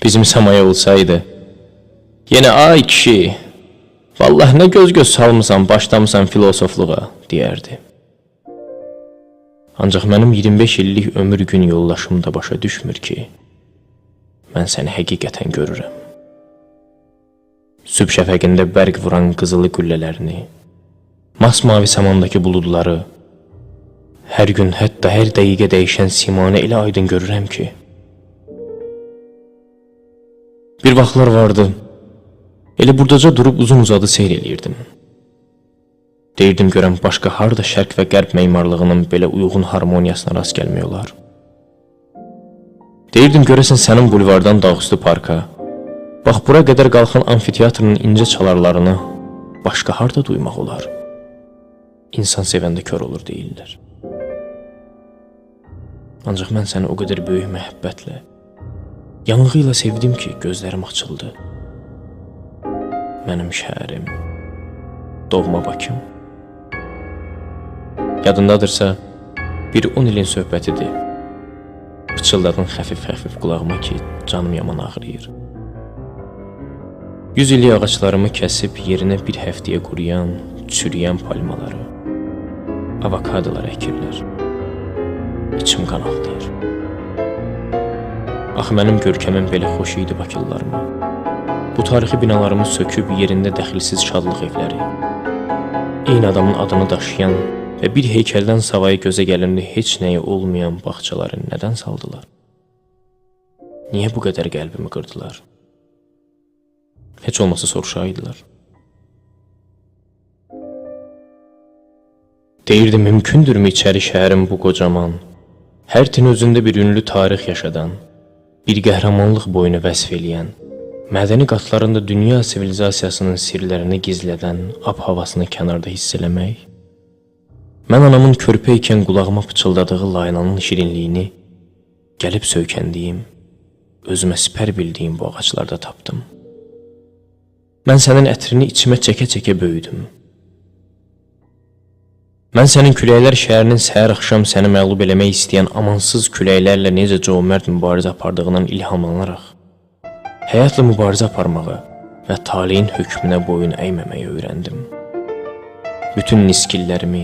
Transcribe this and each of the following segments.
Bizim Samaya olsaydı, yine ay kişi, vallahi ne göz salmısan, başlamısan filosofluğa, deyərdi. Ancaq mənim 25 illik ömür gün yollaşım da başa düşmür ki, mən səni həqiqətən görürəm. Sübh şəfəqində bərq vuran qızılı güllələrini, masmavi samandakı buludları, hər gün, hətta hər dəqiqə dəyişən simanı elə aydın görürəm ki, bir vaxtlar vardı, elə buradaca durub uzun uzadı seyr eləyirdim. Deyirdim görəm başqa harda şərq və qərb memarlığının belə uyğun harmoniyasına rast gəlmək olar. Deyirdim görəsən sənin bulvardan dağüstü parka, bax bura qədər qalxan amfiteatrının incə çalarlarını başqa harda duymaq olar. İnsan sevəndə kör olur deyirlər. Ancaq mən səni o qədər böyük məhəbbətlə, yanığı ilə sevdim ki, gözlərim açıldı. Mənim şəhərim, doğma Bakım. Yadındadırsa, bir 10 ilin söhbətidir. Pıçıldadın xəfif-xəfif qulağıma ki, canım yaman ağrıyır. 100 illik ağaçlarımı kəsib yerinə bir həftəyə quruyan, çürüyən palmaları, avokadolar əkirlər. İçim qan axtar. Axı mənim görkəmim belə xoş idi Bakılılarıma. Bu tarixi binalarımı söküb yerində dəxilsiz şadlıq evləri, eyni adamın adını daşıyan və bir heykəldən savayı gözə gəlirli heç nəyi olmayan bağçaları nədən saldılar? Niyə bu qədər qəlbimi qırdılar? Heç olmasa soruşaydılar. Deyirdi, mümkündürmü içəri şəhərin bu qocaman, hər tin özündə bir ünlü tarix yaşadan, bir qəhrəmanlıq boyunu vəsf eləyən, mədəni qatlarında dünya sivilizasiyasının sirlərini gizlədən ab-havasını kənarda hiss eləmək? Mən anamın körpə ikən qulağıma pıçıldadığı laylanın şirinliyini gəlib söykəndiyim, özümə sipər bildiyim bu ağaçlarda tapdım. Mən sənin ətrini içimə çəkə-çəkə böyüdüm. Mən sənin küləklər şəhərinin səhər axşam səni məğlub eləmək istəyən amansız küləklərlə necə cömərd mübarizə apardığından ilhamlanaraq, həyatla mübarizə aparmağı və taleyin hökmünə boyun əyməməyi öyrəndim. Bütün niskillərimi,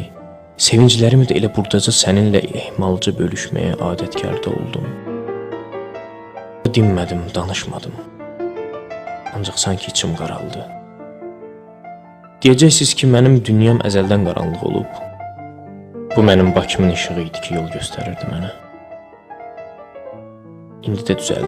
sevinclərimi də elə buradaca səninlə ehmalca bölüşməyə adətkarda oldum. Dinmədim, danışmadım. Ancaq sanki içim qaraldı. Deyəcəksiniz ki, mənim dünyam əzəldən qaranlıq olub. Bu mənim Bakımın işığı idi ki, yol göstərirdi mənə. İndi də düzəldi.